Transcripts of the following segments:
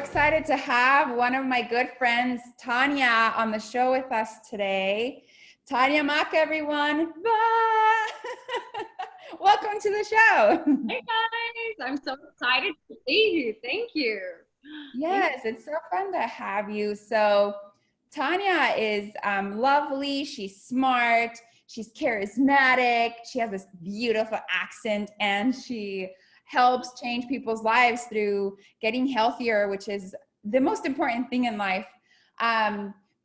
excited to have one of my good friends, Tania, on the show with us today. Tania Mack, everyone. Bye. Welcome to the show. Hey guys, I'm so excited to see you. Thank you. Yes, it's so fun to have you. So Tania is lovely. She's smart. She's charismatic. She has this beautiful accent, and she helps change people's lives through getting healthier, which is the most important thing in life.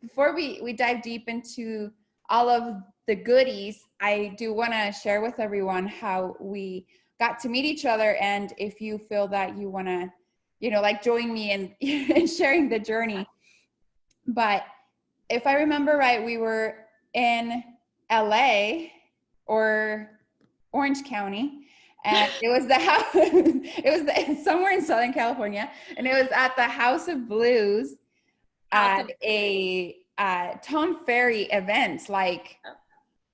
Before we dive deep into all of the goodies, I do want to share with everyone how we got to meet each other. And if you feel that you want to, like join me in sharing the journey. But if I remember right, we were in LA or Orange County. And it was the house, somewhere in Southern California. And it was at the House of Blues at a Tom Ferry event. Like,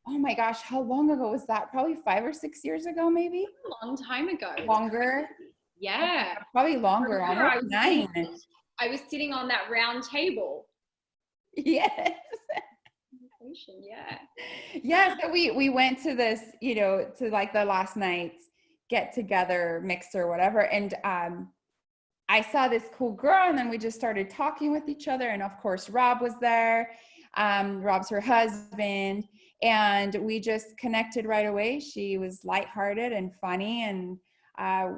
oh my gosh, how long ago was that? Probably 5 or 6 years ago, maybe? A long time ago. Longer? Yeah. Probably longer, almost 9. I was sitting on that round table. Yes. Yeah. Yeah, so we went to this, to like the last night's get together mix or whatever. And I saw this cool girl, and then we just started talking with each other. And of course, Rob was there. Rob's her husband. And we just connected right away. She was lighthearted and funny. And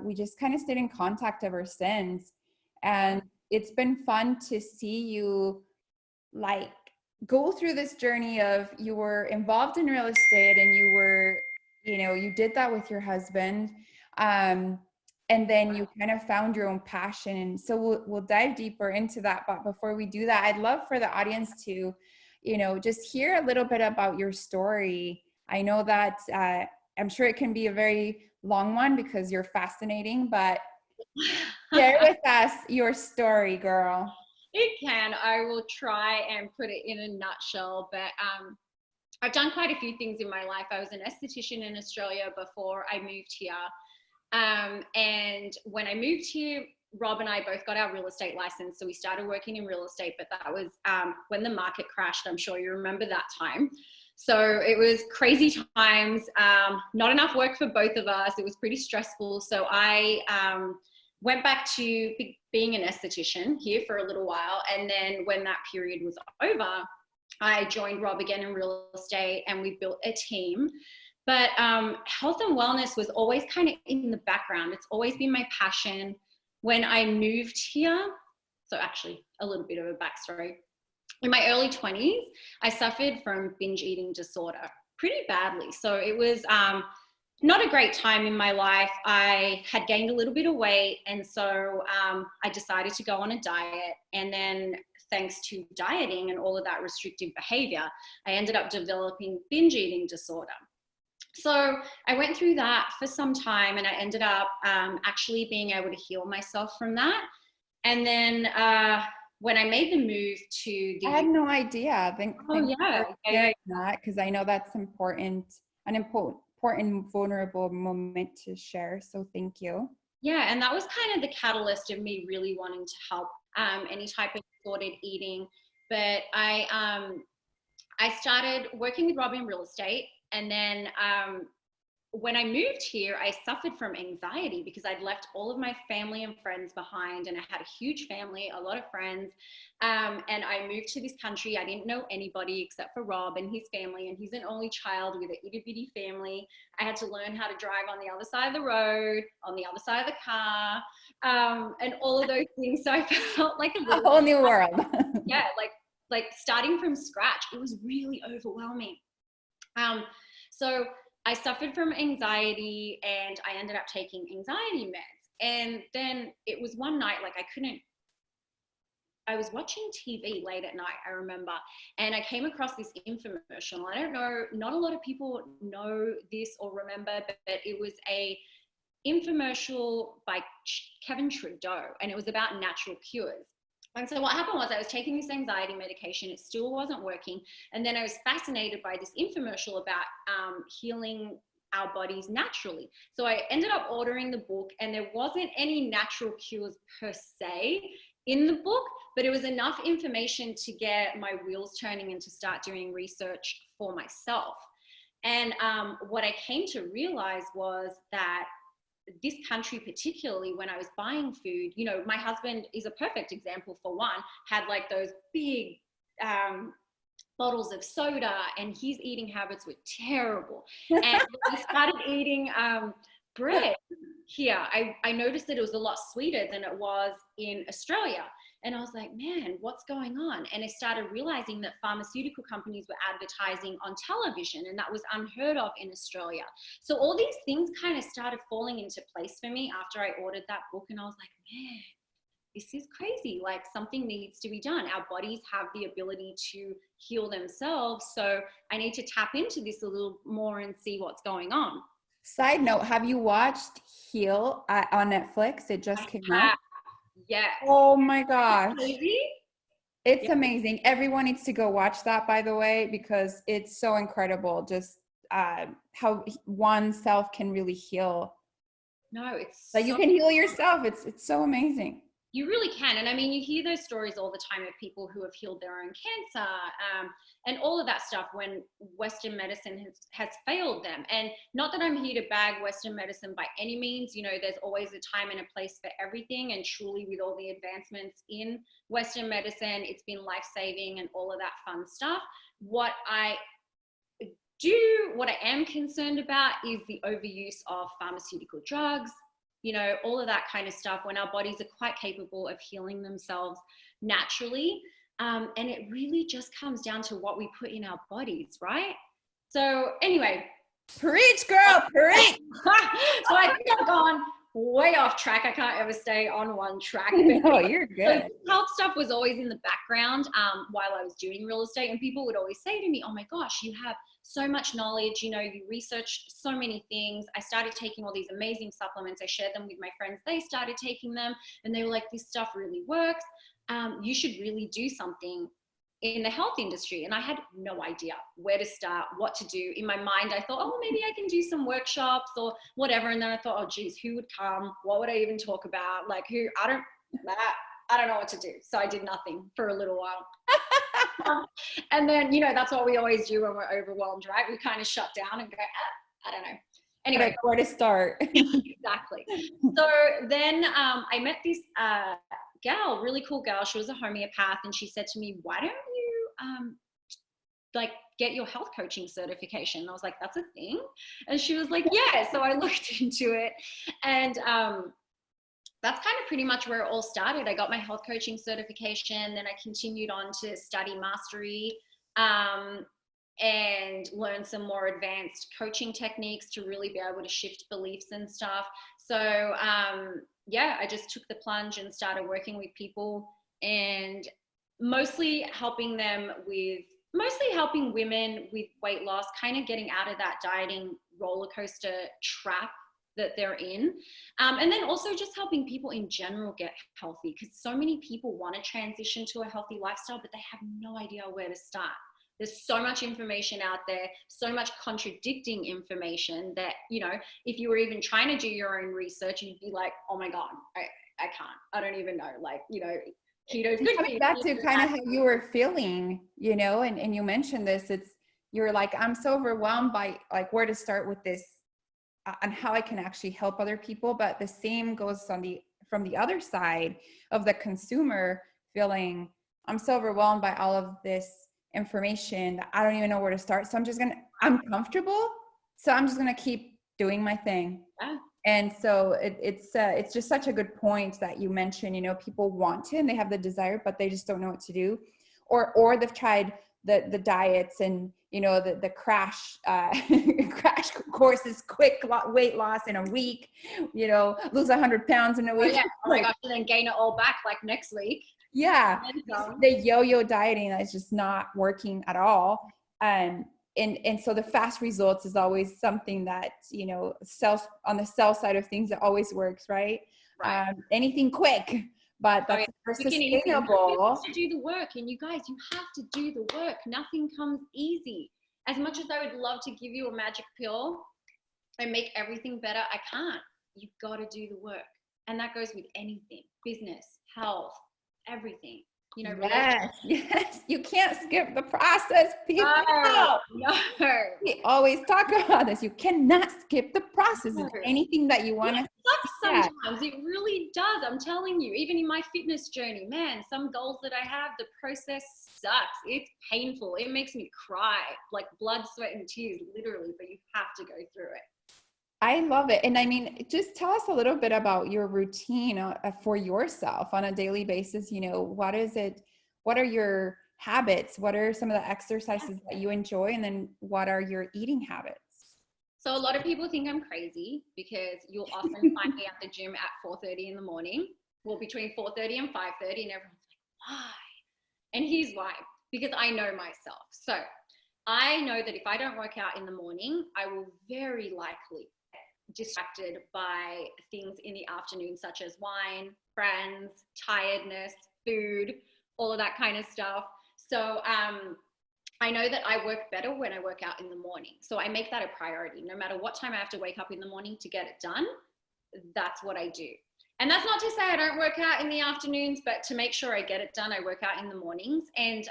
we just kind of stayed in contact ever since. And it's been fun to see you like go through this journey of you were involved in real estate, and you were, you did that with your husband. And then you kind of found your own passion. And so we'll dive deeper into that. But before we do that, I'd love for the audience to, just hear a little bit about your story. I know that I'm sure it can be a very long one because you're fascinating, but share with us your story, girl. It can. I will try and put it in a nutshell, but I've done quite a few things in my life. I was an esthetician in Australia before I moved here. And when I moved here, Rob and I both got our real estate license. So we started working in real estate, but that was when the market crashed. I'm sure you remember that time. So it was crazy times, not enough work for both of us. It was pretty stressful. So I went back to being an esthetician here for a little while. And then when that period was over, I joined Rob again in real estate, and we built a team. But health and wellness was always kind of in the background. It's always been my passion. When I moved here, so actually a little bit of a backstory. In my early 20s, I suffered from binge eating disorder pretty badly. So it was not a great time in my life. I had gained a little bit of weight, and so I decided to go on a diet. And then thanks to dieting and all of that restrictive behavior, I ended up developing binge eating disorder. So I went through that for some time, and I ended up actually being able to heal myself from that. And then when I made the move to the... I had no idea. Thank yeah. for sharing that, because I know that's important, an important vulnerable moment to share. So thank you. Yeah, and that was kind of the catalyst of me really wanting to help any type of disordered eating. But I started working with Rob in real estate. And then when I moved here, I suffered from anxiety because I'd left all of my family and friends behind, and I had a huge family, a lot of friends. And I moved to this country. I didn't know anybody except for Rob and his family, and he's an only child with an itty bitty family. I had to learn how to drive on the other side of the road, on the other side of the car, and all of those things. So I felt like a whole new world. Yeah, like starting from scratch. It was really overwhelming. So I suffered from anxiety, and I ended up taking anxiety meds. And then it was one night, like I was watching TV late at night, I remember, and I came across this infomercial. I don't know, not a lot of people know this or remember, but it was a infomercial by Kevin Trudeau, and it was about natural cures. And so what happened was I was taking this anxiety medication. It still wasn't working. And then I was fascinated by this infomercial about healing our bodies naturally. So I ended up ordering the book, and there wasn't any natural cures per se. in the book, but it was enough information to get my wheels turning and to start doing research for myself. And what I came to realize was that this country, particularly when I was buying food, you know, my husband is a perfect example for one, had like those big bottles of soda, and his eating habits were terrible. And when I started eating bread here, I noticed that it was a lot sweeter than it was in Australia. And I was like, man, what's going on? And I started realizing that pharmaceutical companies were advertising on television, and that was unheard of in Australia. So all these things kind of started falling into place for me after I ordered that book. And I was like, man, this is crazy. Like, something needs to be done. Our bodies have the ability to heal themselves. So I need to tap into this a little more and see what's going on. Side note, have you watched Heal on Netflix? It just came out. Yes. Oh my gosh. Crazy? It's amazing. Everyone needs to go watch that, by the way, because it's so incredible. Just how oneself can really heal. No, it's like you can heal yourself. It's so amazing. You really can. And I mean, you hear those stories all the time of people who have healed their own cancer and all of that stuff when Western medicine has failed them. And not that I'm here to bag Western medicine by any means. You know, there's always a time and a place for everything. And truly, with all the advancements in Western medicine, it's been life-saving and all of that fun stuff. What I am concerned about is the overuse of pharmaceutical drugs, you know, all of that kind of stuff, when our bodies are quite capable of healing themselves naturally. And it really just comes down to what we put in our bodies, right? So anyway. Preach, girl, preach. So I think I've gone way off track. I can't ever stay on one track. No, you're good. So health stuff was always in the background while I was doing real estate. And people would always say to me, oh my gosh, you have so much knowledge, you know, you researched so many things. I started taking all these amazing supplements. I shared them with my friends. They started taking them and they were like, this stuff really works. You should really do something in the health industry. And I had no idea where to start, what to do. In my mind, I thought, oh, maybe I can do some workshops or whatever. And then I thought, oh geez, who would come? What would I even talk about? Like I don't know what to do. So I did nothing for a little while. And then, you know, that's what we always do when we're overwhelmed, right? We kind of shut down and go, I don't know. Anyway, where to start? Exactly. So then I met this gal, really cool gal. She was a homeopath, and she said to me, why don't you like get your health coaching certification? And I was like, that's a thing? And she was like, yeah. So I looked into it, and that's kind of pretty much where it all started. I got my health coaching certification, then I continued on to study mastery and learn some more advanced coaching techniques to really be able to shift beliefs and stuff. So yeah, I just took the plunge and started working with people, and mostly helping women with weight loss, kind of getting out of that dieting roller coaster trap that they're in. And then also just helping people in general get healthy, because so many people want to transition to a healthy lifestyle, but they have no idea where to start. There's so much information out there, so much contradicting information that, you know, if you were even trying to do your own research, you'd be like, oh my God, I can't, I don't even know. Like, you know, keto's good. Coming back to kind of how you were feeling, you know, and you mentioned this, you're like, I'm so overwhelmed by like where to start with this and how I can actually help other people. But the same goes from the other side of the consumer feeling, I'm so overwhelmed by all of this information that I don't even know where to start. So I'm comfortable. So I'm just going to keep doing my thing. Yeah. And so it's just such a good point that you mentioned, you know, people want to, and they have the desire, but they just don't know what to do. Or they've tried the diets and, you know, the crash courses, quick weight loss in a week, you know, lose 100 pounds in a week. Oh, yeah. Oh my gosh, and then gain it all back like next week. Yeah. The yo-yo dieting is just not working at all. And so the fast results is always something that, you know, on the sell side of things, it always works, right? Anything quick, but that's sustainable. To do the work. And you guys, you have to do the work. Nothing comes easy. As much as I would love to give you a magic pill and make everything better, I can't. You've got to do the work. And that goes with anything: business, health, everything. You know, Yes, yes. You can't skip the process, people. no, no. We always talk about this. You cannot skip the process. No. It's anything that you want to. It sucks sometimes. It really does. I'm telling you, even in my fitness journey, man, some goals that I have, the process sucks. It's painful. It makes me cry, like blood, sweat, and tears, literally, but you have to go through it. I love it. And I mean, just tell us a little bit about your routine for yourself on a daily basis. You know, what is it? What are your habits? What are some of the exercises that you enjoy? And then what are your eating habits? So a lot of people think I'm crazy because you'll often find me at the gym at 4:30 in the morning, well, between 4:30 and 5:30, and everyone's like, why? And here's why, because I know myself. So I know that if I don't work out in the morning, I will very likely get distracted by things in the afternoon, such as wine, friends, tiredness, food, all of that kind of stuff. So I know that I work better when I work out in the morning. So I make that a priority. No matter what time I have to wake up in the morning to get it done, that's what I do. And that's not to say I don't work out in the afternoons, but to make sure I get it done, I work out in the mornings. And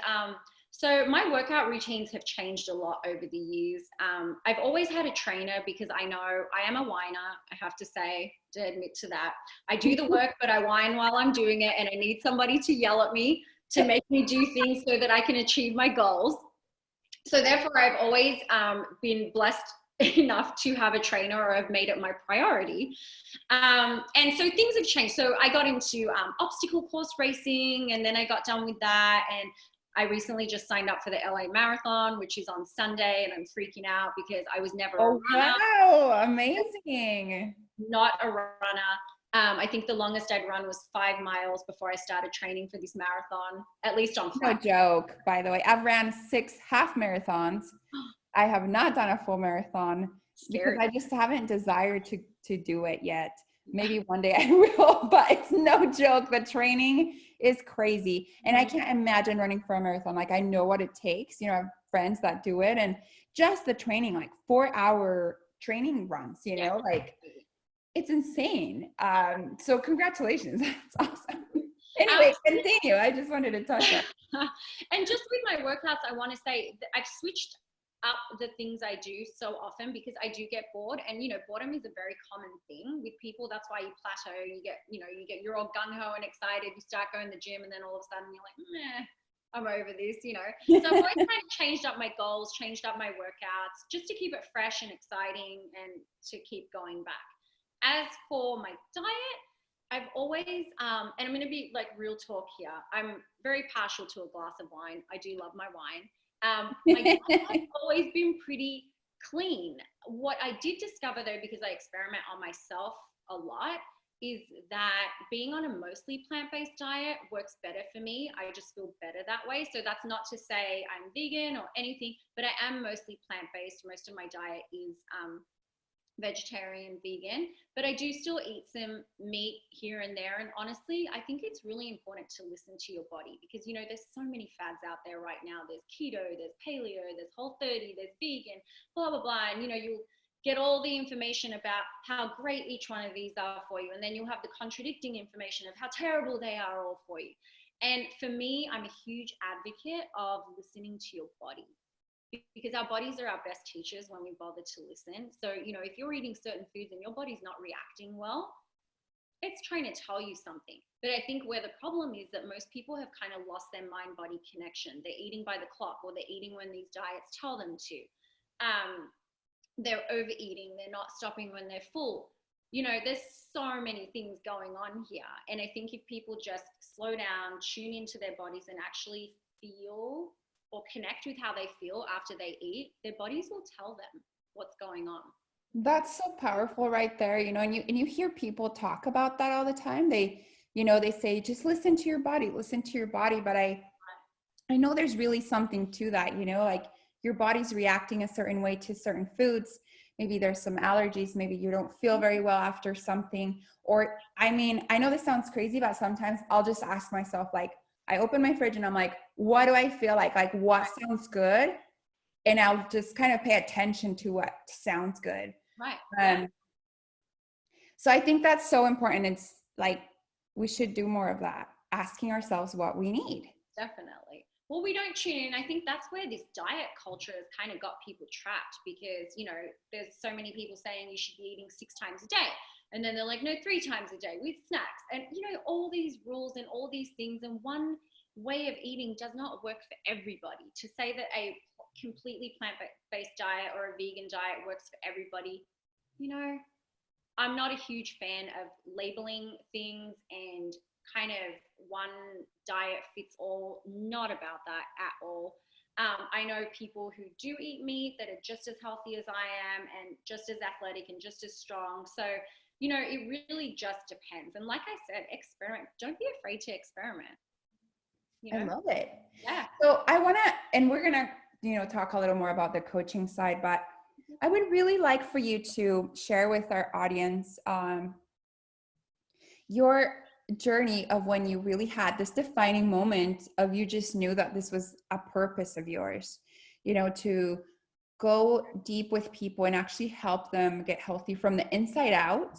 so my workout routines have changed a lot over the years. I've always had a trainer because I know I am a whiner, I have to say, to admit to that. I do the work, but I whine while I'm doing it, and I need somebody to yell at me to make me do things so that I can achieve my goals. So therefore, I've always been blessed enough to have a trainer, or I've made it my priority. And so things have changed. So I got into obstacle course racing, and then I got done with that. And I recently just signed up for the LA Marathon, which is on Sunday, and I'm freaking out because I was never a runner. Wow, amazing. Not a runner. I think the longest I'd run was 5 miles before I started training for this marathon, at least on Friday. No joke, by the way. I've ran 6 half marathons. I have not done a full marathon because I just haven't desired to do it yet. Maybe one day I will, but it's no joke. The training is crazy. And I can't imagine running for a marathon. Like, I know what it takes. You know, I have friends that do it, and just the training, like 4-hour training runs, you know, like it's insane. So congratulations. That's awesome. Anyway, continue. I just wanted to touch on. And just with my workouts, I want to say that I've switched up the things I do so often because I do get bored, and you know, boredom is a very common thing with people. That's why you plateau. You're all gung-ho and excited, you start going to the gym, and then all of a sudden you're like, meh, I'm over this, you know. So I've always kind of changed up my goals, changed up my workouts, just to keep it fresh and exciting and to keep going back. As for my diet, I've always, and I'm going to be like real talk here, I'm very partial to a glass of wine. I do love my wine. My diet has always been pretty clean. What I did discover though, because I experiment on myself a lot, is that being on a mostly plant-based diet works better for me. I just feel better that way. So that's not to say I'm vegan or anything, but I am mostly plant-based. Most of my diet is vegetarian, vegan, but I do still eat some meat here and there. And honestly, I think it's really important to listen to your body because, you know, there's so many fads out there right now. There's keto, there's paleo, there's Whole30, there's vegan, blah, blah, blah. And, you know, you'll get all the information about how great each one of these are for you. And then you'll have the contradicting information of how terrible they are all for you. And for me, I'm a huge advocate of listening to your body, because our bodies are our best teachers when we bother to listen. So, you know, if you're eating certain foods and your body's not reacting well, it's trying to tell you something. But I think where the problem is that most people have kind of lost their mind-body connection. They're eating by the clock, or they're eating when these diets tell them to. They're overeating. They're not stopping when they're full. You know, there's so many things going on here. And I think if people just slow down, tune into their bodies, and actually feel or connect with how they feel after they eat, their bodies will tell them what's going on. That's so powerful right there, you know, and you hear people talk about that all the time. They, you know, they say, just listen to your body, but I know there's really something to that, you know, like your body's reacting a certain way to certain foods. Maybe there's some allergies, maybe you don't feel very well after something, or, I mean, I know this sounds crazy, but sometimes I'll just ask myself, like, I open my fridge and I'm like, what do I feel like? Like, what sounds good? And I'll just kind of pay attention to what sounds good. Right. So I think that's so important. It's like, we should do more of that. asking ourselves what we need. Definitely. Well, we don't tune in. I think that's where this diet culture has kind of got people trapped, because, you know, there's so many people saying you should be eating 6 times a day. And then they're like, no, 3 times a day with snacks. And, you know, all these rules and all these things. And one way of eating does not work for everybody. To say that a completely plant-based diet or a vegan diet works for everybody, you know, I'm not a huge fan of labeling things and kind of one diet fits all. Not about that at all. I know people who do eat meat that are just as healthy as I am and just as athletic and just as strong. So, you know, it really just depends. And like I said, experiment. Don't be afraid to experiment. You know? I love it. Yeah. So I want to, and we're going to, you know, talk a little more about the coaching side, but I would really like for you to share with our audience your journey of when you really had this defining moment of you just knew that this was a purpose of yours, you know, to go deep with people and actually help them get healthy from the inside out.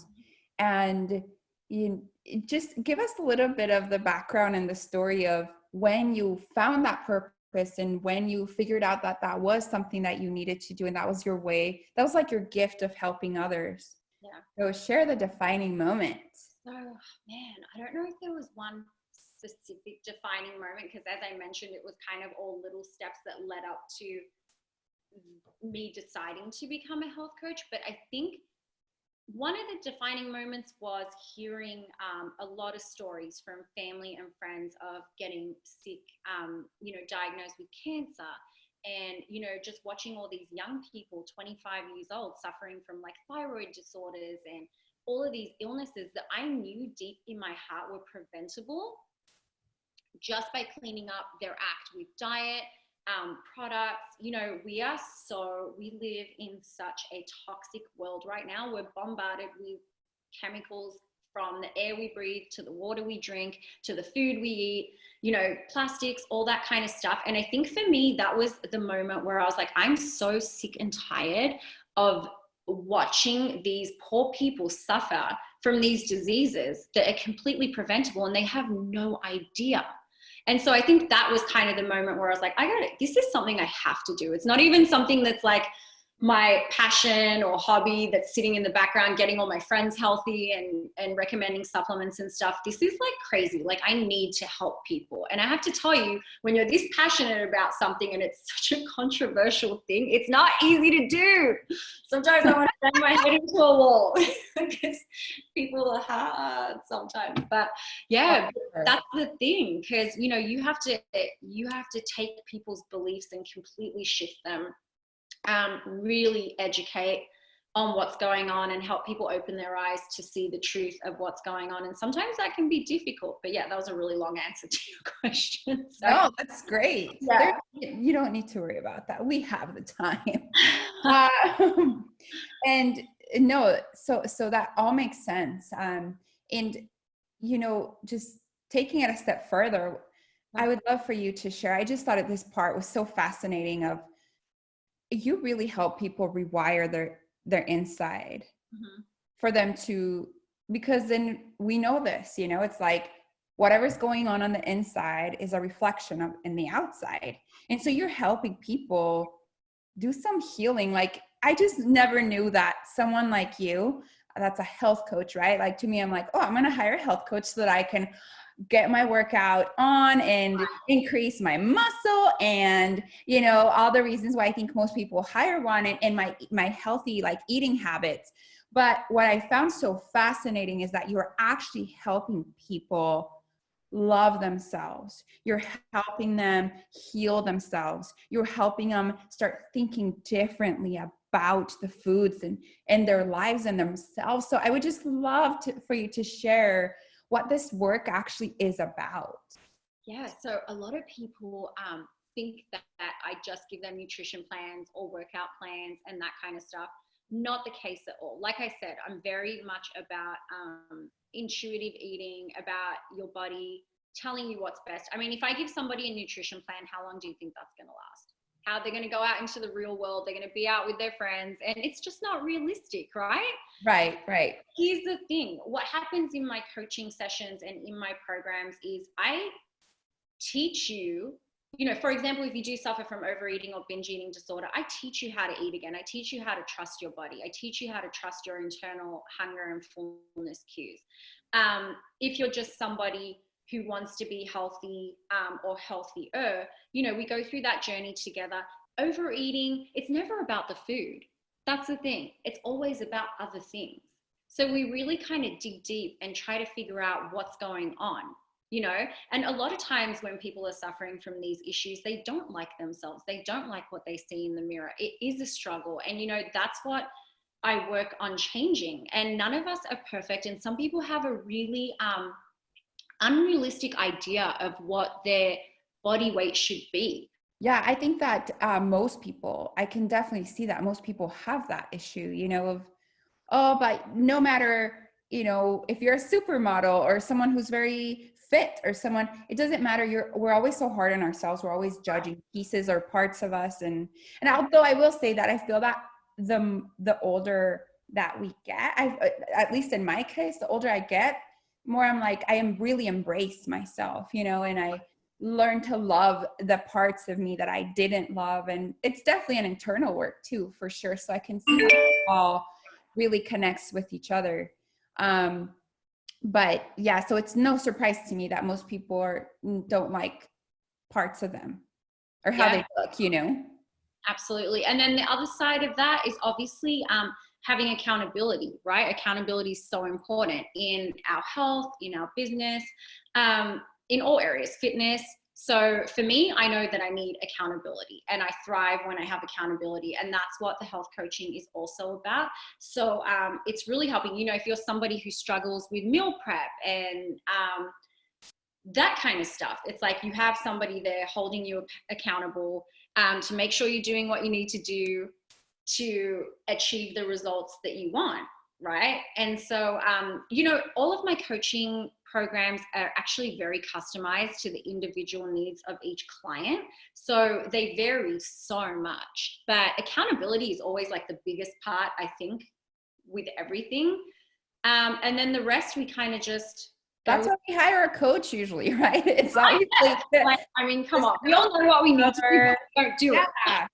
And you just give us a little bit of the background and the story of when you found that purpose and when you figured out that that was something that you needed to do and that was your way, that was like your gift of helping others. Yeah. So share the defining moment. So, man, I don't know if there was one specific defining moment, because as I mentioned, it was kind of all little steps that led up to me deciding to become a health coach. But I think one of the defining moments was hearing a lot of stories from family and friends of getting sick, you know, diagnosed with cancer. And, you know, just watching all these young people, 25 years old, suffering from like thyroid disorders and all of these illnesses that I knew deep in my heart were preventable just by cleaning up their act with diet, products. You know, we live in such a toxic world right now. We're bombarded with chemicals from the air we breathe to the water we drink to the food we eat, you know, plastics, all that kind of stuff. And I think for me, that was the moment where I was like, I'm so sick and tired of watching these poor people suffer from these diseases that are completely preventable and they have no idea. And so I think that was kind of the moment where I was like, this is something I have to do. It's not even something that's like my passion or hobby that's sitting in the background, getting all my friends healthy and recommending supplements and stuff. This is like crazy. Like, I need to help people. And I have to tell you, when you're this passionate about something and it's such a controversial thing, it's not easy to do. Sometimes I want to bang my head into a wall because people are hard sometimes. But yeah, that's the thing. Because, you know, you have to take people's beliefs and completely shift them. Really educate on what's going on and help people open their eyes to see the truth of what's going on. And sometimes that can be difficult, but yeah, that was a really long answer to your question. So, no, that's great. Yeah. You don't need to worry about that. We have the time. And no, so that all makes sense. And, you know, just taking it a step further, I would love for you to share. I just thought that this part was so fascinating of, you really help people rewire their inside for them to, because then we know this, you know, it's like whatever's going on the inside is a reflection of in the outside. And so you're helping people do some healing. Like, I just never knew that someone like you, that's a health coach, right? Like, to me, I'm like, oh, I'm going to hire a health coach so that I can get my workout on and increase my muscle and, you know, all the reasons why I think most people hire one, and my healthy like eating habits. But what I found so fascinating is that you're actually helping people love themselves. You're helping them heal themselves. You're helping them start thinking differently about the foods and their lives and themselves. So I would just love for you to share what this work actually is about. Yeah, so a lot of people think that I just give them nutrition plans or workout plans and that kind of stuff. Not the case at all. Like I said, I'm very much about intuitive eating, about your body telling you what's best. I mean, if I give somebody a nutrition plan, how long do you think that's going to last? how they're going to go out into the real world. They're going to be out with their friends, and it's just not realistic, right? Right, right. Here's the thing. What happens in my coaching sessions and in my programs is I teach you, you know, for example, if you do suffer from overeating or binge eating disorder, I teach you how to eat again. I teach you how to trust your body. I teach you how to trust your internal hunger and fullness cues. If you're just somebody who wants to be healthy or healthier, you know, we go through that journey together. Overeating, it's never about the food. That's the thing. It's always about other things. So we really kind of dig deep and try to figure out what's going on, you know. And a lot of times when people are suffering from these issues, they don't like themselves. They don't like what they see in the mirror. It is a struggle. And, you know, that's what I work on changing. And none of us are perfect. And some people have a really unrealistic idea of what their body weight should be. Yeah, I think that most people, I can definitely see that most people have that issue, you know, of, oh, but no matter, you know, if you're a supermodel or someone who's very fit or someone, it doesn't matter. We're always so hard on ourselves. We're always judging pieces or parts of us. And although I will say that I feel that the older that we get, at least in my case, the older I get, more I'm like, I am really embrace myself, you know, and I learn to love the parts of me that I didn't love. And it's definitely an internal work too, for sure. So I can see how it all really connects with each other. But yeah, so it's no surprise to me that most people don't like parts of them or how they look, you know? Absolutely. And then the other side of that is obviously having accountability, right? Accountability is so important in our health, in our business, in all areas, fitness. So for me, I know that I need accountability, and I thrive when I have accountability. And that's what the health coaching is also about. So it's really helping, you know, if you're somebody who struggles with meal prep and that kind of stuff, it's like you have somebody there holding you accountable to make sure you're doing what you need to do to achieve the results that you want, right? And so, you know, all of my coaching programs are actually very customized to the individual needs of each client. So they vary so much, but accountability is always like the biggest part, I think, with everything. And then the rest, we kind of just... That's why we hire a coach usually, right? It's obviously, like, I mean, come on, we all know what we need to do, don't do it.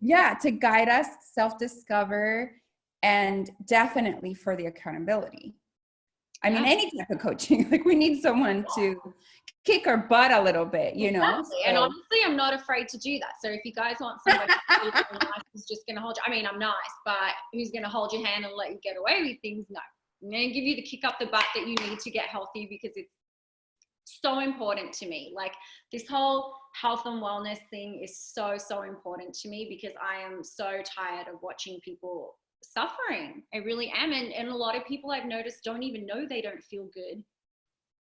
Yeah, to guide us, self-discover, and definitely for the accountability. I mean, any type of coaching, like we need someone to kick our butt a little bit, you know? Exactly. So. And honestly, I'm not afraid to do that. So if you guys want somebody who's just going to hold you, I mean, I'm nice, but who's going to hold your hand and let you get away with things? No. I'm going to give you the kick up the butt that you need to get healthy, because it's so important to me. Like this whole health and wellness thing is so, so important to me, because I am so tired of watching people suffering. I really am. And a lot of people I've noticed don't even know they don't feel good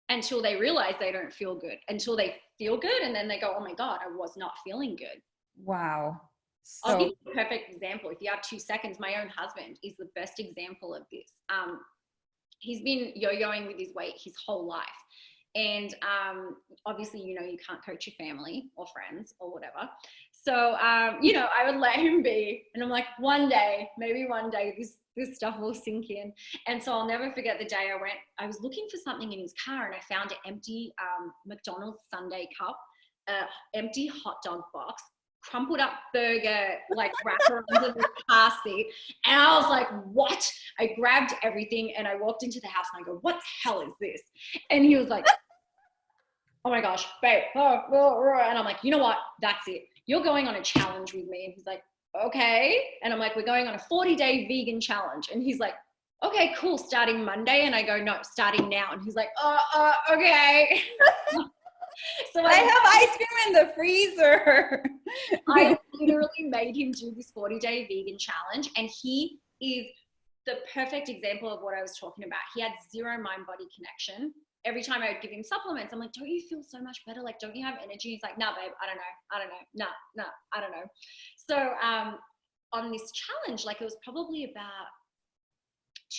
until they realize they don't feel good, until they feel good. And then they go, oh my God, I was not feeling good. Wow. I'll give you a perfect example. If you have 2 seconds, my own husband is the best example of this. He's been yo-yoing with his weight his whole life. And obviously, you know, you can't coach your family or friends or whatever. So, you know, I would let him be. And I'm like, one day, maybe one day, this stuff will sink in. And so I'll never forget the day I was looking for something in his car, and I found an empty McDonald's Sunday cup, empty hot dog box, crumpled up burger, like wrapper under the car seat. And I was like, what? I grabbed everything and I walked into the house and I go, what the hell is this? And he was like, oh my gosh, babe. And I'm like, you know what? That's it. You're going on a challenge with me. And he's like, okay. And I'm like, we're going on a 40-day vegan challenge. And he's like, okay, cool. Starting Monday. And I go, no, starting now. And he's like, okay. So I have ice cream in the freezer. I literally made him do this 40-day vegan challenge, and he is the perfect example of what I was talking about. He had zero mind-body connection. Every time I would give him supplements, I'm like, don't you feel so much better? Like, don't you have energy? He's like, nah, babe, I don't know. Nah, I don't know. So on this challenge, like it was probably about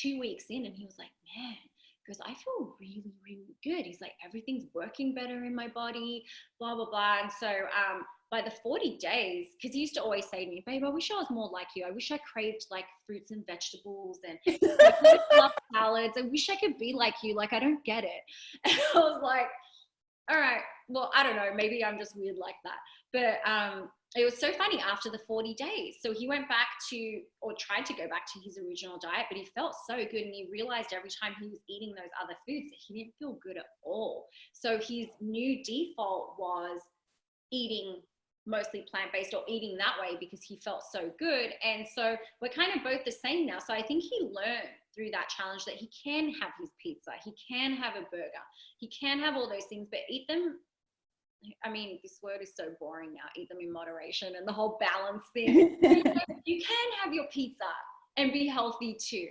2 weeks in, and he was like, man, He goes, I feel really, really good. He's like, everything's working better in my body, blah, blah, blah. And so by the 40 days, because he used to always say to me, babe, I wish I was more like you. I wish I craved like fruits and vegetables and like, I love salads. I wish I could be like you. Like, I don't get it. And I was like, all right, well, I don't know. Maybe I'm just weird like that. But it was so funny after the 40 days. So he went back to, or tried to go back to his original diet, but he felt so good. And he realized every time he was eating those other foods that he didn't feel good at all. So his new default was eating mostly plant-based or eating that way because he felt so good. And so we're kind of both the same now. So I think he learned through that challenge that he can have his pizza, he can have a burger, he can have all those things, but eat them. I mean, this word is so boring now, eat them in moderation and the whole balance thing. You can have your pizza and be healthy too.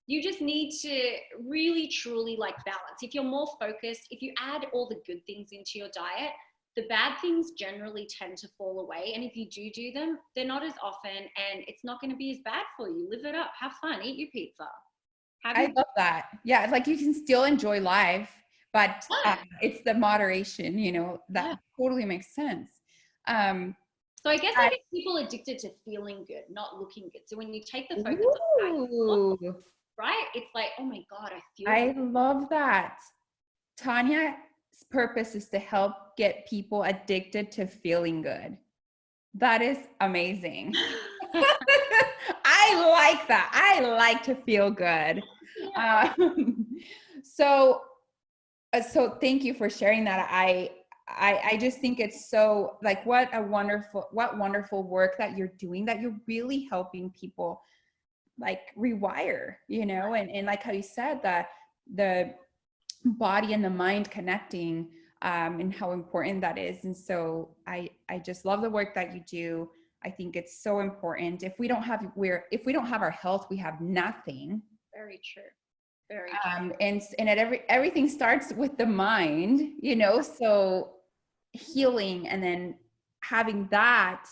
You just need to really, truly like balance. If you're more focused, if you add all the good things into your diet, the bad things generally tend to fall away. And if you do them, they're not as often and it's not going to be as bad for you. Live it up, have fun, eat your pizza. I love that. Yeah, like you can still enjoy life, but it's the moderation, you know, that totally makes sense. So I guess I get people addicted to feeling good, not looking good. So when you take the focus on how you look, right? It's like, oh my God, I feel I love that. Tania's purpose is to help get people addicted to feeling good. That is amazing. I like that. I like to feel good. Yeah. So thank you for sharing that. I just think it's so like what wonderful work that you're doing, that you're really helping people like rewire, you know, and like how you said that the body and the mind connecting, and how important that is. And so I just love the work that you do. I think it's so important. If we don't have our health, we have nothing. Very true. Very true. And everything starts with the mind, you know, so healing and then having that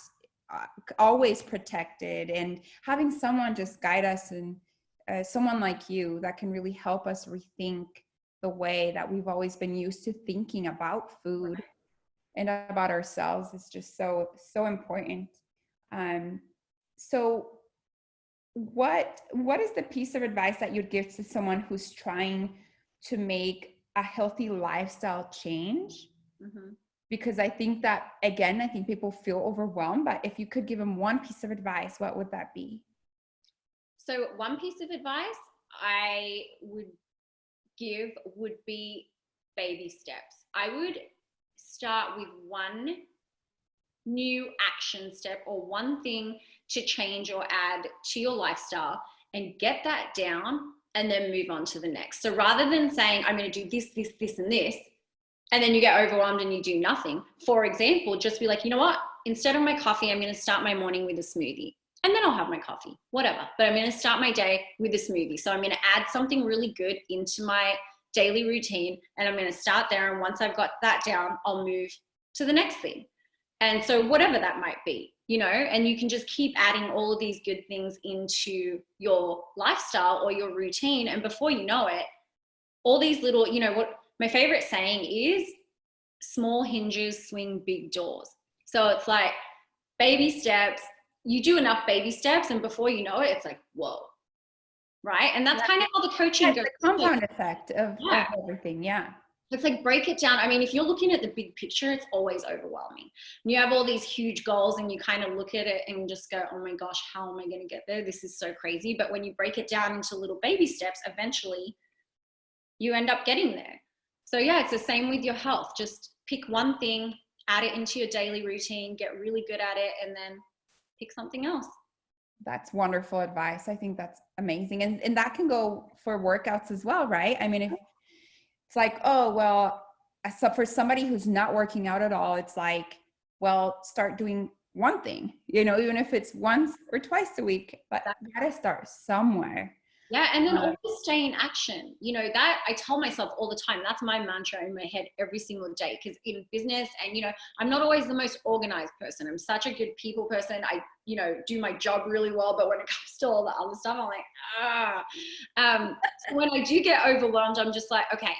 always protected and having someone just guide us, and someone like you that can really help us rethink the way that we've always been used to thinking about food and about ourselves is just so important. So what is the piece of advice that you'd give to someone who's trying to make a healthy lifestyle change? Mm-hmm. Because I think that, again, I think people feel overwhelmed, but if you could give them one piece of advice, what would that be? So one piece of advice I would give would be baby steps. I would start with one new action step or one thing to change or add to your lifestyle and get that down and then move on to the next. So rather than saying, I'm going to do this, this, this, and this, and then you get overwhelmed and you do nothing. For example, just be like, you know what? Instead of my coffee, I'm going to start my morning with a smoothie. And then I'll have my coffee, whatever. But I'm going to start my day with a smoothie. So I'm going to add something really good into my daily routine. And I'm going to start there. And once I've got that down, I'll move to the next thing. And so whatever that might be, you know, and you can just keep adding all of these good things into your lifestyle or your routine. And before you know it, all these little, you know, what my favorite saying is, small hinges swing big doors. So it's like baby steps, you do enough baby steps and before you know it, it's like, whoa. Right. And that's kind of how the coaching goes. The compound effect of everything. Yeah. It's like break it down. I mean, if you're looking at the big picture, it's always overwhelming. And you have all these huge goals and you kind of look at it and just go, oh my gosh, how am I going to get there? This is so crazy. But when you break it down into little baby steps, eventually you end up getting there. So yeah, it's the same with your health. Just pick one thing, add it into your daily routine, get really good at it, and then pick something else. That's wonderful advice. I think that's amazing. And that can go for workouts as well, right? I mean, if it's like, oh, well, so for somebody who's not working out at all, it's like, well, start doing one thing, you know, even if it's once or twice a week, but you gotta start somewhere. Yeah, and then always stay in action. You know, that I tell myself all the time. That's my mantra in my head every single day. Because in business, and, you know, I'm not always the most organized person. I'm such a good people person. I, you know, do my job really well. But when it comes to all the other stuff, I'm like, So when I do get overwhelmed, I'm just like, okay,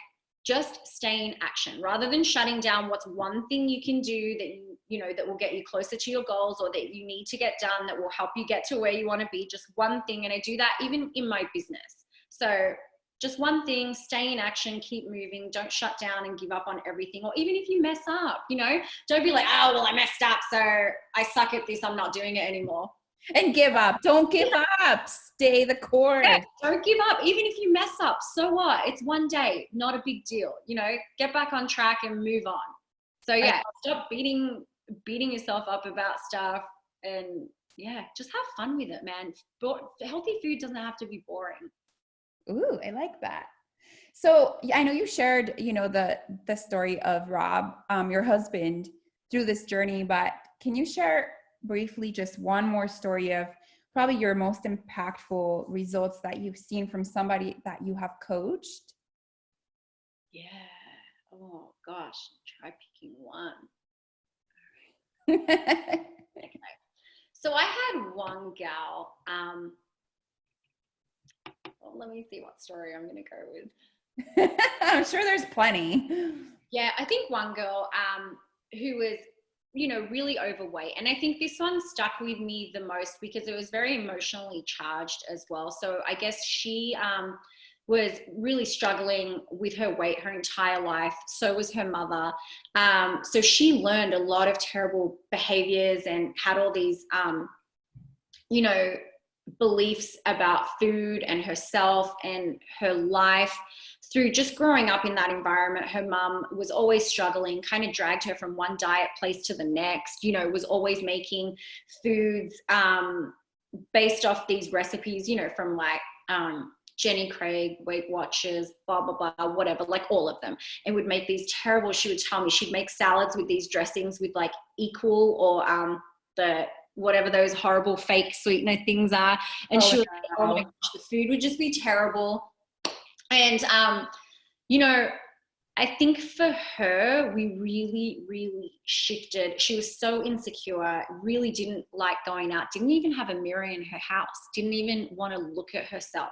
just stay in action rather than shutting down. What's one thing you can do that you know, that will get you closer to your goals, or that you need to get done, that will help you get to where you want to be? Just one thing. And I do that even in my business. So just one thing, stay in action, keep moving, don't shut down and give up on everything. Or even if you mess up, you know, don't be like, oh, well, I messed up, so I suck at this, I'm not doing it anymore. And give up. Don't give up. Stay the course. Yeah, don't give up. Even if you mess up, so what? It's one day, not a big deal. You know, get back on track and move on. So yeah, stop beating yourself up about stuff, and yeah, just have fun with it, man. Healthy food doesn't have to be boring. Ooh, I like that. So I know you shared, you know, the story of Rob, your husband, through this journey, but can you share briefly just one more story of probably your most impactful results that you've seen from somebody that you have coached? Yeah. Oh gosh, try picking one. Okay. So I had one gal. Well, let me see what story I'm going to go with. I'm sure there's plenty. Yeah, I think one girl who was, you know, really overweight. And I think this one stuck with me the most because it was very emotionally charged as well. So I guess she was really struggling with her weight her entire life. So was her mother. So she learned a lot of terrible behaviors and had all these, you know, beliefs about food and herself and her life through just growing up in that environment. Her mum was always struggling, kind of dragged her from one diet place to the next, you know, was always making foods based off these recipes, you know, from like Jenny Craig, Weight Watchers, blah, blah, blah, whatever, like all of them, and would make these terrible, she would tell me she'd make salads with these dressings with like Equal or the whatever those horrible fake sweetener things are. And she was like, oh my gosh, the food would just be terrible. And, you know, I think for her, we really, really shifted. She was so insecure, really didn't like going out, didn't even have a mirror in her house, didn't even want to look at herself.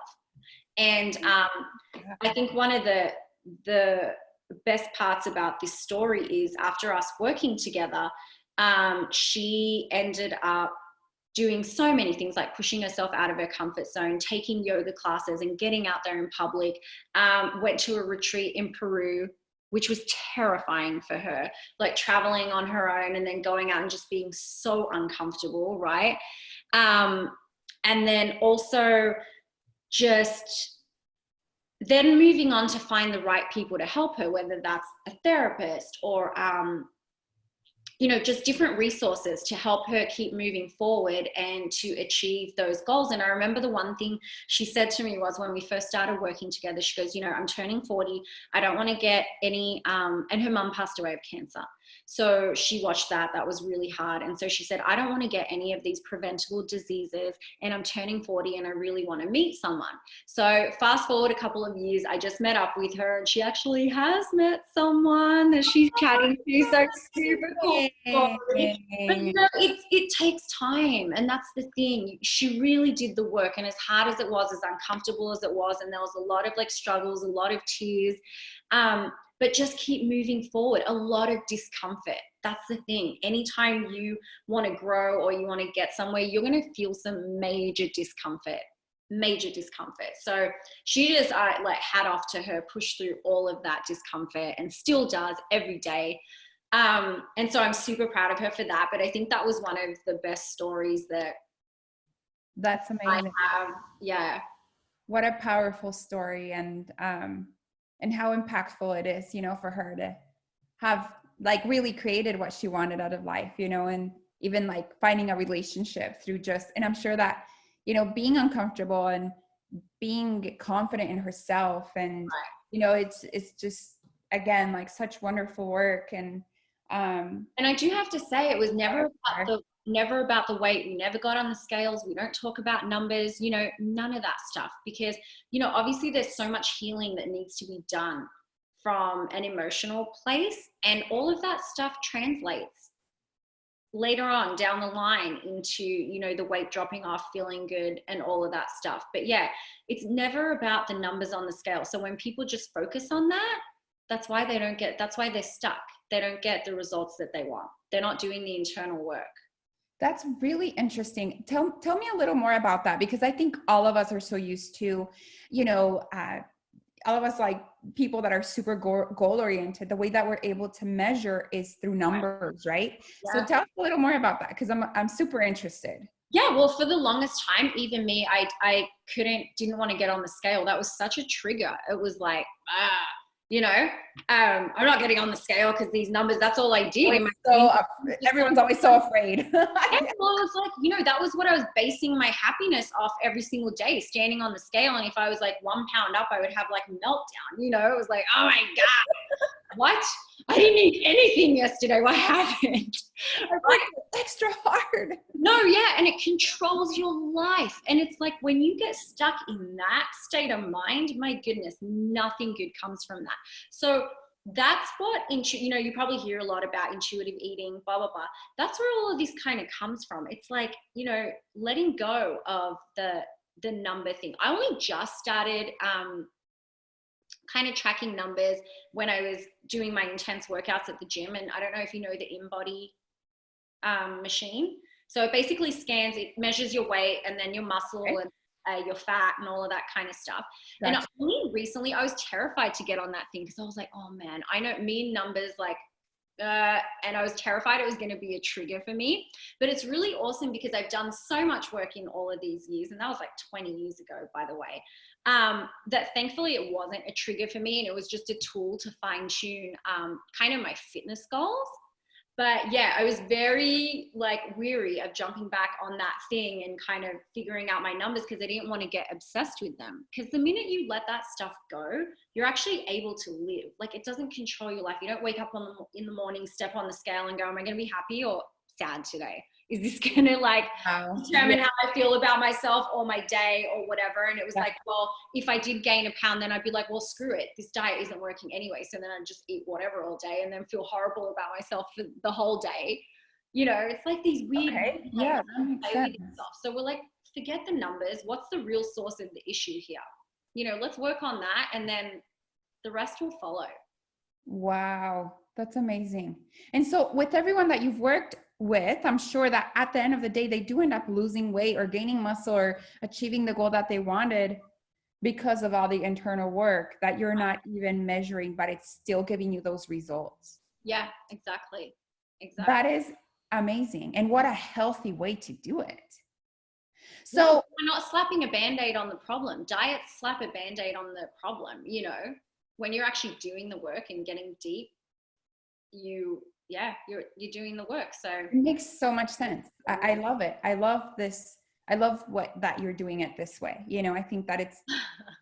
And I think one of the best parts about this story is after us working together, she ended up doing so many things like pushing herself out of her comfort zone, taking yoga classes and getting out there in public, went to a retreat in Peru, which was terrifying for her, like traveling on her own and then going out and just being so uncomfortable, right? And then also just then moving on to find the right people to help her, whether that's a therapist or you know, just different resources to help her keep moving forward and to achieve those goals. And I remember the one thing she said to me was when we first started working together, she goes, you know, I'm turning 40. I don't want to get any, and her mum passed away of cancer. So she watched that. That was really hard. And so she said, I don't want to get any of these preventable diseases, and I'm turning 40 and I really want to meet someone. So fast forward a couple of years, I just met up with her and she actually has met someone that she's chatting to. So super cool. But you know, it takes time, and that's the thing. She really did the work, and as hard as it was, as uncomfortable as it was, and there was a lot of like struggles, a lot of tears, but just keep moving forward. A lot of discomfort. That's the thing. Anytime you want to grow or you want to get somewhere, you're going to feel some major discomfort. So she just like hat off to her, pushed through all of that discomfort and still does every day. And so I'm super proud of her for that. But I think that was one of the best stories that's amazing. I have. Yeah. What a powerful story, and how impactful it is, you know, for her to have like really created what she wanted out of life, you know, and even like finding a relationship through just, and I'm sure that, you know, being uncomfortable and being confident in herself, and, you know, it's just, again, like such wonderful work. And I do have to say, it was never about never about the weight. We never got on the scales. We don't talk about numbers, you know, none of that stuff, because, you know, obviously there's so much healing that needs to be done from an emotional place, and all of that stuff translates later on down the line into, you know, the weight dropping off, feeling good, and all of that stuff. But yeah, it's never about the numbers on the scale. So when people just focus on that, that's why they're stuck. They don't get the results that they want. They're not doing the internal work. That's really interesting. Tell me a little more about that, because I think all of us are so used to, you know, all of us, like people that are super goal oriented, the way that we're able to measure is through numbers, right? Yeah. So tell us a little more about that, because I'm super interested. Yeah, well, for the longest time, even me, I didn't want to get on the scale. That was such a trigger. It was like, you know, I'm not getting on the scale because these numbers, that's all I did. Everyone's always so afraid. Yeah, well, it's like, you know, that was what I was basing my happiness off every single day, standing on the scale. And if I was like 1 pound up, I would have like a meltdown, you know. It was like, oh my God, what? I didn't eat anything yesterday. What happened? Like, extra hard. No, yeah, and it controls your life. And it's like when you get stuck in that state of mind, my goodness, nothing good comes from that. So that's what, you know, you probably hear a lot about intuitive eating, blah, blah, blah. That's where all of this kind of comes from. It's like, you know, letting go of the number thing. I only just started kind of tracking numbers when I was doing my intense workouts at the gym. And I don't know if you know the InBody machine. So it basically scans, it measures your weight and then your muscle and your fat and all of that kind of stuff. Gotcha. And only recently, I was terrified to get on that thing because I was like, oh man, I know mean numbers, like, and I was terrified it was going to be a trigger for me. But it's really awesome because I've done so much work in all of these years, and that was like 20 years ago, by the way, that thankfully it wasn't a trigger for me, and it was just a tool to fine tune kind of my fitness goals. But yeah, I was very like weary of jumping back on that thing and kind of figuring out my numbers because I didn't want to get obsessed with them. Because the minute you let that stuff go, you're actually able to live. Like, it doesn't control your life. You don't wake up in the morning, step on the scale and go, am I going to be happy or sad today? Is this going to like determine how I feel about myself or my day or whatever? And it was like, well, if I did gain a pound, then I'd be like, well, screw it. This diet isn't working anyway. So then I'd just eat whatever all day and then feel horrible about myself for the whole day. You know, it's like these weird, stuff. So we're like, forget the numbers. What's the real source of the issue here? You know, let's work on that. And then the rest will follow. Wow. That's amazing. And so with everyone that you've worked with, I'm sure that at the end of the day, they do end up losing weight or gaining muscle or achieving the goal that they wanted because of all the internal work that you're not even measuring, but it's still giving you those results. Yeah, exactly. That is amazing. And what a healthy way to do it. So we're not slapping a Band-Aid on the problem. Diets slap a Band-Aid on the problem. You know, when you're actually doing the work and getting deep, you're doing the work. So it makes so much sense. I love it. I love this. I love that you're doing it this way. You know, I think that it's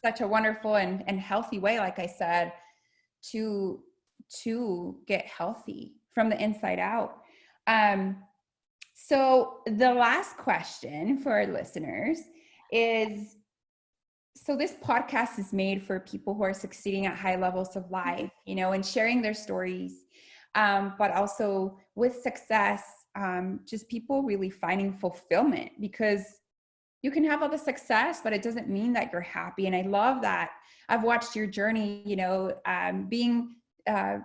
such a wonderful and healthy way, like I said, to get healthy from the inside out. So the last question for our listeners is, so this podcast is made for people who are succeeding at high levels of life, you know, and sharing their stories. But also with success, just people really finding fulfillment, because you can have all the success, but it doesn't mean that you're happy. And I love that. I've watched your journey, you know, being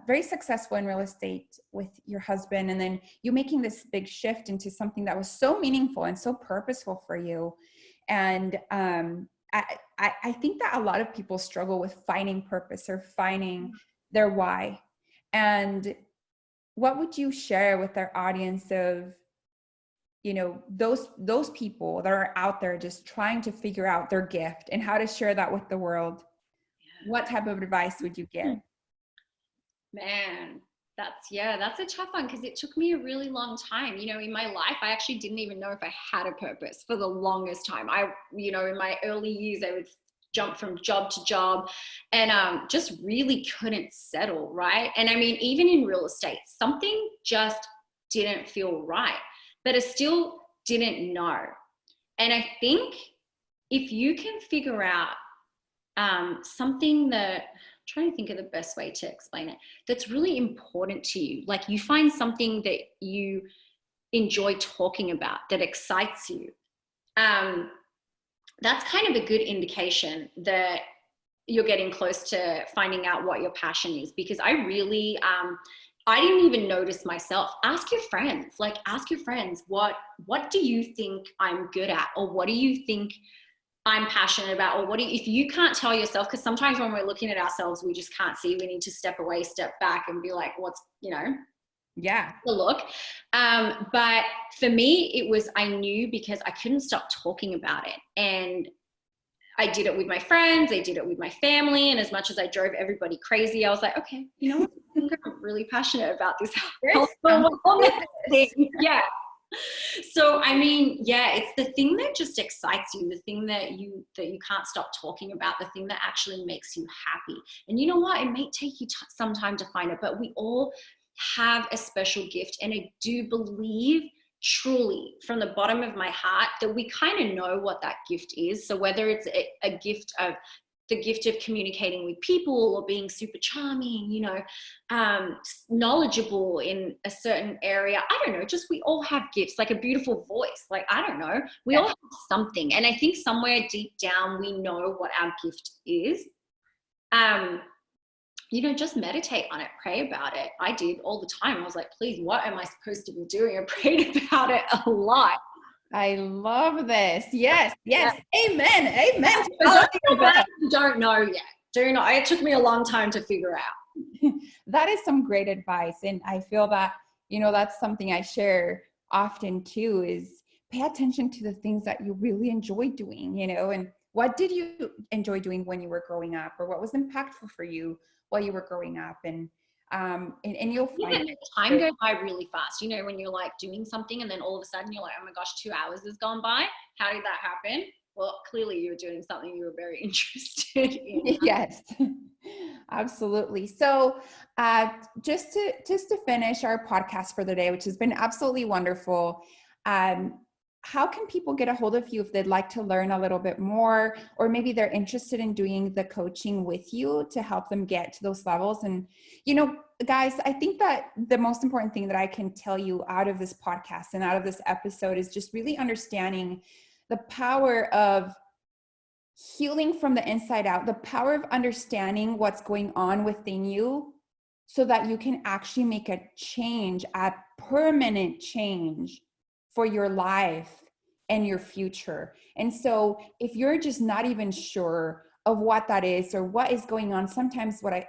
very successful in real estate with your husband, and then you making this big shift into something that was so meaningful and so purposeful for you. And I think that a lot of people struggle with finding purpose or finding their why. And what would you share with our audience of, you know, those people that are out there just trying to figure out their gift and how to share that with the world? What type of advice would you give? Man, that's a tough one, because it took me a really long time. You know, in my life, I actually didn't even know if I had a purpose for the longest time. You know, in my early years, I would jump from job to job and just really couldn't settle, right? And I mean, even in real estate, something just didn't feel right. but I still didn't know. And I think if you can figure out something that, I'm trying to think of the best way to explain it, that's really important to you, like you find something that you enjoy talking about that excites you, that's kind of a good indication that you're getting close to finding out what your passion is. Because I really, I didn't even notice myself. Ask your friends, what do you think I'm good at? Or what do you think I'm passionate about? Or if you can't tell yourself, because sometimes when we're looking at ourselves, we just can't see, we need to step away, step back and be like, what's, Yeah. the look. But for me, it was, I knew because I couldn't stop talking about it. And I did it with my friends, I did it with my family. And as much as I drove everybody crazy, I was like, okay, you know what? I think I'm really passionate about this health thing. Yeah. So, I mean, yeah, it's the thing that just excites you, the thing that you can't stop talking about, the thing that actually makes you happy. And you know what? It may take you some time to find it, but we all have a special gift. And I do believe truly from the bottom of my heart that we kind of know what that gift is. So whether it's a gift of the gift of communicating with people, or being super charming, knowledgeable in a certain area, I don't know, just we all have gifts, like a beautiful voice, like, I don't know, we all have something. And I think somewhere deep down we know what our gift is. Just meditate on it, pray about it. I did all the time. I was like, please, what am I supposed to be doing? I prayed about it a lot. I love this. Yes. Yeah. Amen. You don't know yet. It took me a long time to figure out. That is some great advice. And I feel that, that's something I share often too, is pay attention to the things that you really enjoy doing, and what did you enjoy doing when you were growing up, or what was impactful for you while you were growing up? And you'll find time goes by really fast. When you're like doing something and then all of a sudden you're like, oh my gosh, 2 hours has gone by. How did that happen? Well, clearly you were doing something you were very interested in. Yes, absolutely. So just to finish our podcast for the day, which has been absolutely wonderful, how can people get a hold of you if they'd like to learn a little bit more, or maybe they're interested in doing the coaching with you to help them get to those levels? And, guys, I think that the most important thing that I can tell you out of this podcast and out of this episode is just really understanding the power of healing from the inside out, the power of understanding what's going on within you so that you can actually make a change, a permanent change for your life and your future. And so if you're just not even sure of what that is or what is going on, sometimes what I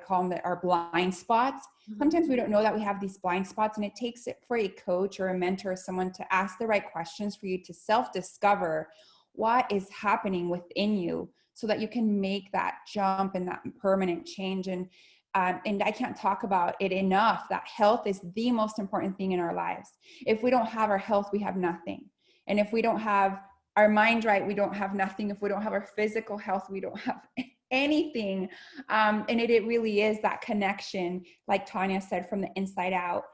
call them are blind spots. Sometimes we don't know that we have these blind spots, and it takes it for a coach or a mentor or someone to ask the right questions for you to self-discover what is happening within you so that you can make that jump and that permanent change. And I can't talk about it enough that health is the most important thing in our lives. If we don't have our health, we have nothing. And if we don't have our mind right, we don't have nothing. If we don't have our physical health, we don't have anything. And it really is that connection, like Tania said, from the inside out.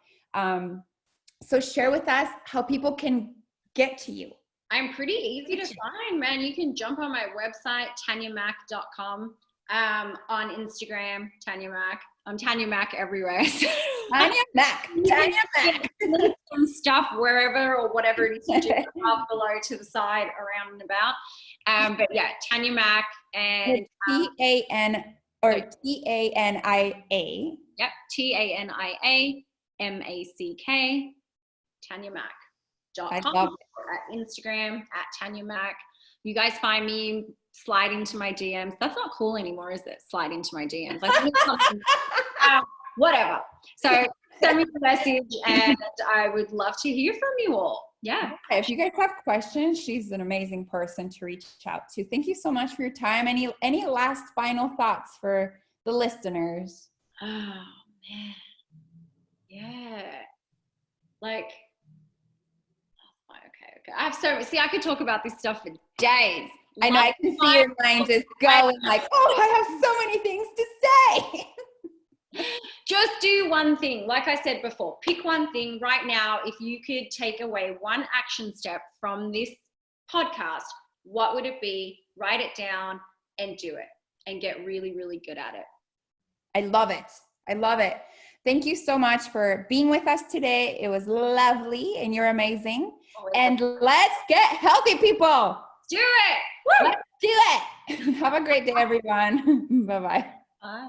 So share with us how people can get to you. I'm pretty easy to find, man. You can jump on my website, taniamack.com. On Instagram, Tania Mack. I'm Tania Mack everywhere. Tania Mack. Some stuff wherever or whatever it is you do, up below, to the side, around and about. But yeah, Tania Mack and T-A-N or T-A-N-I-A. Yep, Taniamack. TaniaMack.com. I love it. At Instagram, at Tania Mack. You guys find me, slide into my DMs. That's not cool anymore, is it? Slide into my DMs. Whatever. So send me a message and I would love to hear from you all. Yeah. If you guys have questions, she's an amazing person to reach out to. Thank you so much for your time. Any last final thoughts for the listeners? Oh, man. Yeah. Like, okay. I could talk about this stuff for days. I know, I can see your mind just going like, oh, I have so many things to say. just do one thing. Like I said before, pick one thing right now. If you could take away one action step from this podcast, what would it be? Write it down and do it and get really, really good at it. I love it. I love it. Thank you so much for being with us today. It was lovely and you're amazing. And let's get healthy, people. Do it. Let's do it. Have a great day, everyone. Bye-bye. Bye.